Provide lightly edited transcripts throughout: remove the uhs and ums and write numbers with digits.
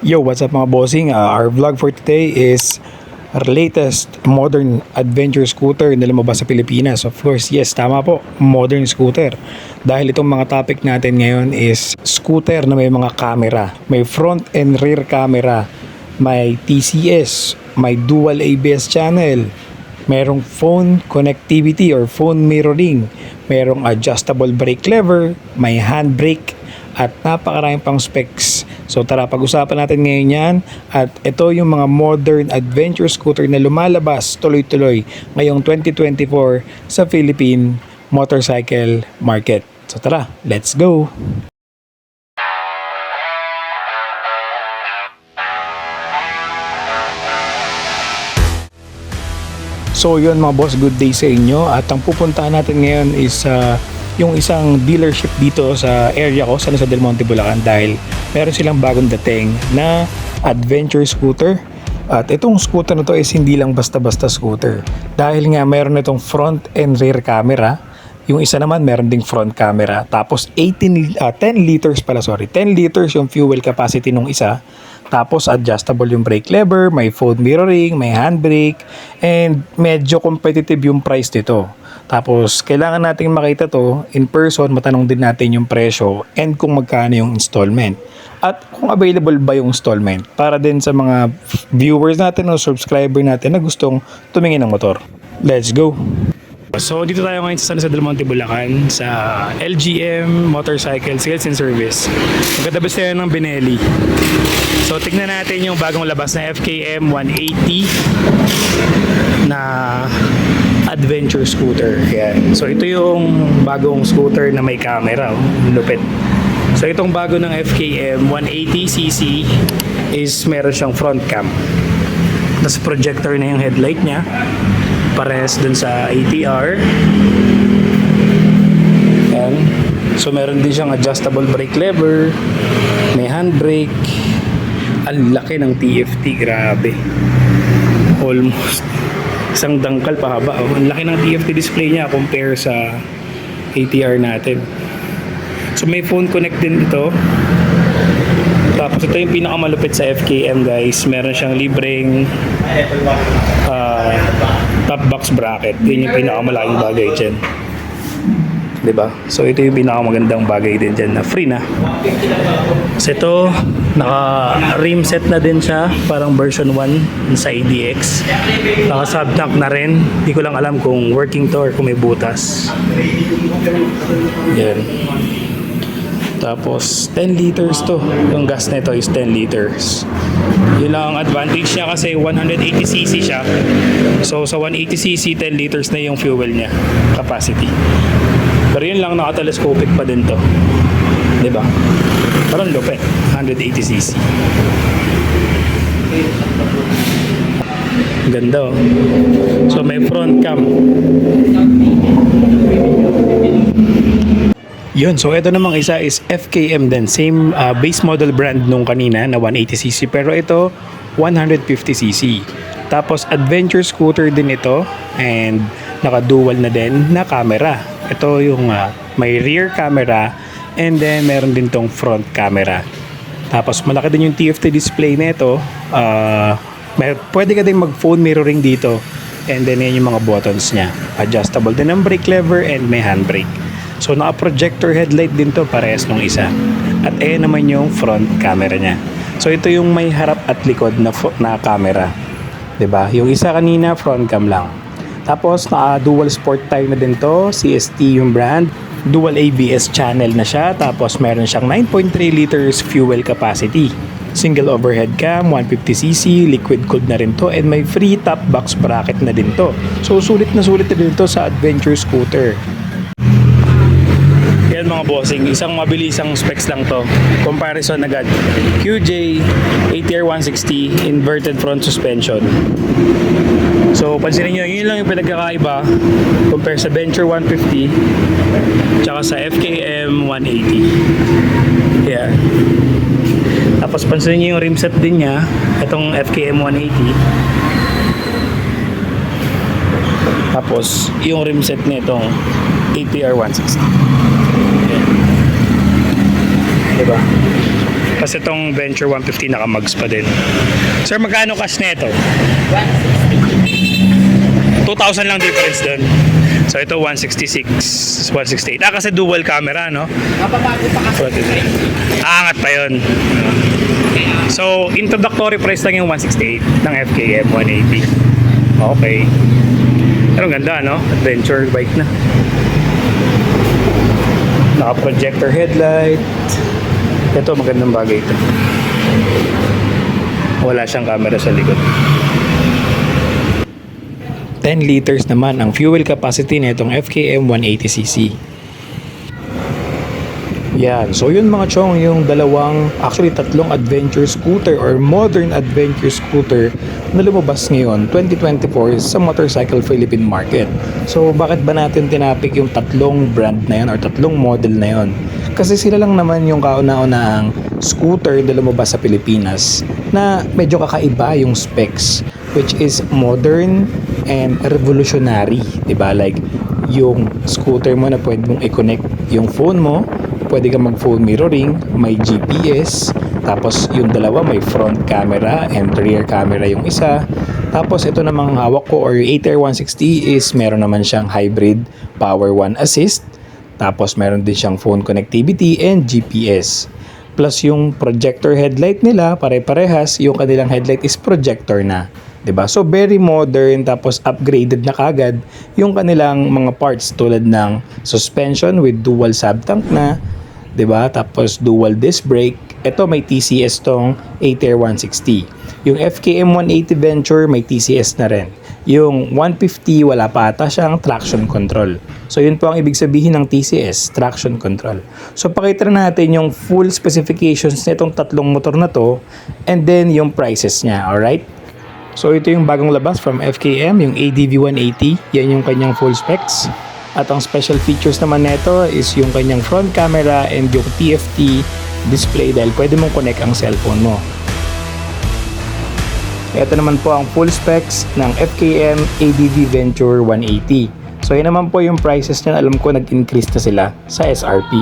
Yo, what's up mga bossing? Our vlog for today is our latest modern adventure scooter na lumabas sa Pilipinas. Of course, yes, tama po, modern scooter. Dahil itong mga topic natin ngayon is scooter na may mga camera. May front and rear camera. May TCS. May dual ABS channel. Merong phone connectivity or phone mirroring. Merong adjustable brake lever. May handbrake. At napakaraming pang specs. So tara, pag-usapan natin ngayon yan. At ito yung mga modern adventure scooter na lumalabas tuloy-tuloy ngayong 2024 sa Philippine motorcycle market. So tara, let's go! So yun mga boss, good day sa inyo. At ang pupuntahan natin ngayon is yung isang dealership dito sa area ko, sa Del Monte, Bulacan, dahil meron silang bagong dating na adventure scooter. At itong scooter na to is hindi lang basta-basta scooter. Dahil nga meron itong front and rear camera. Yung isa naman meron ding front camera. Tapos 10 liters pala, 10 liters yung fuel capacity nung isa. Tapos adjustable yung brake lever, may phone mirroring, may handbrake, and medyo competitive yung price nito. Tapos kailangan nating makita to in person, matanong din natin yung presyo and kung magkano yung installment. At kung available ba yung installment para din sa mga viewers natin o subscriber natin na gustong tumingin ng motor. Let's go! So dito tayo ngayon sa Del Monte, Bulacan sa LGM Motorcycle Sales and Service. Magkatabi tayo ng Benelli. So tignan natin yung bagong labas na FKM 180 na adventure scooter. Yan. So ito yung bagong scooter na may camera, lupit. So itong bago ng FKM 180cc is meron siyang front cam. Tapos projector na yung headlight niya. Parehas dun sa ATR. Yan. So meron din siyang adjustable brake lever. May handbrake. Ang laki ng TFT, grabe. Almost isang dangkal pahaba. Oh. Ang laki ng TFT display niya compare sa ATR natin. So may phone connect din ito. Tapos ito yung pinakamalupit sa FKM, guys. Meron siyang libreng top box bracket. Yun yung pinakamalaking bagay dyan. Diba? So ito yung pinakamagandang bagay din dyan na free na. So ito, naka rim set na din siya, parang version 1 sa ADX. Naka subtank na rin. Hindi ko lang alam kung working to or kung may butas. Yan. Tapos 10 liters to. Yung gas nito is 10 liters. Yun lang ang advantage niya kasi 180cc siya. So sa 180cc 10 liters na yung fuel niya capacity. Pero yun lang, naka-telescopic pa din to. Diba? Parang lupit. 180cc. Ganda, oh. So may front cam. Yun, so ito namang isa is FKM din. Same base model brand nung kanina na 180cc. Pero ito 150cc. Tapos adventure scooter din ito. And naka-dual na din na camera. Ito yung may rear camera. And then meron din tong front camera. Tapos malaki din yung TFT display nito. Pwede ka din mag-phone mirroring dito. And then yan yung mga buttons niya. Adjustable din ang brake lever and may handbrake. So naka-projector headlight din to, parehas nung isa. At ayan naman yung front camera niya. So ito yung may harap at likod na camera. 'Di ba? Yung isa kanina front cam lang. Tapos naka-dual sport tire na din to, CST yung brand. Dual ABS channel na siya. Tapos meron siyang 9.3 liters fuel capacity. Single overhead cam, 150cc, liquid cooled na rin to, and may free top box bracket na din to. So sulit na din to sa adventure scooter. Yan mga bossing, isang mabilisang specs lang to. Comparison agad. QJ ATR 160 inverted front suspension. So pansinin nyo, yun lang yung pinagkakaiba compare sa Venture 150 tsaka sa FKM 180. Yeah. Tapos pansinin nyo yung rim set din niya, itong FKM 180. Tapos yung rim set nitong ATR 160. Diba? Kasi itong Venture 150 naka-mugs pa din. Sir, magkano cash na ito? 2,000 lang difference doon. So ito 166, 168. Kasi dual camera, no? Mapabago pa kasi. Aangat pa yun. So, introductory price lang yung 168 ng FKM 180. Okay. Pero ang ganda, no? Adventure bike na. Naka-projector headlight. Ito, magandang bagay ito. Wala siyang camera sa likod. 10 liters naman ang fuel capacity na itong FKM 180cc. Yan. So yun mga chong, yung tatlong adventure scooter or modern adventure scooter na lumabas ngayon 2024 sa Motorcycle Philippine Market. So bakit ba natin tinapik yung tatlong brand na yun or tatlong model na yun? Kasi sila lang naman yung kauna-unahang scooter na lumabas sa Pilipinas na medyo kakaiba yung specs, which is modern and revolutionary, 'di ba? Like yung scooter mo na pwede mong i-connect yung phone mo, pwede kang mag-phone mirroring, may GPS, tapos yung dalawa may front camera and rear camera yung isa. Tapos ito namang hawak ko or ATR 160 is meron naman siyang hybrid power 1 assist. Tapos meron din siyang phone connectivity and GPS. Plus yung projector headlight nila, pare-parehas, yung kanilang headlight is projector na. 'Di ba? So very modern, tapos upgraded na kagad yung kanilang mga parts tulad ng suspension with dual sub-tank na, 'di ba? Tapos dual disc brake. Ito may TCS tong ATR 160. Yung FKM 180 Venture may TCS na rin. Yung 150 wala pa ata siyang traction control. So yun po ang ibig sabihin ng TCS, traction control. So pakita natin yung full specifications nitong tatlong motor na to and then yung prices niya, alright? So ito yung bagong labas from FKM, yung ADV 180. Yan yung kanyang full specs. At ang special features naman nito is yung kanyang front camera and yung TFT display dahil pwede mong connect ang cellphone mo. Ito naman po ang full specs ng FKM ADV Venture 180. So yan naman po yung prices niya. Alam ko nag-increase na sila sa SRP.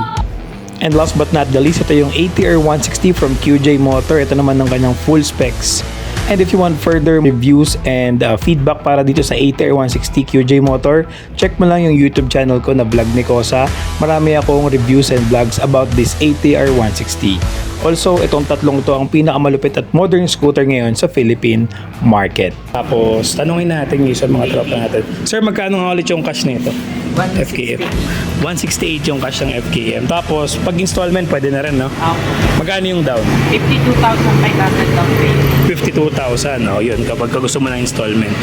And last but not the least, ito yung ATR 160 from QJ Motor. Ito naman ng kanyang full specs. And if you want further reviews and feedback para dito sa ATR 160 QJ Motor, check mo lang yung YouTube channel ko na Vlog ni Kosa. Marami akong reviews and vlogs about this ATR 160. Also, itong tatlong ito ang pinakamalupit at modern scooter ngayon sa Philippine market. Tapos, tanungin natin yung isa mga tropa natin. Sir, magkano nga ulit yung cash nito? FKM. 168 yung cash ng FKM. Tapos, pag installment, pwede na rin, no? Magkano yung down? 52,500 down payment. 52,000. O, yun. Kapag gusto mo ng installment.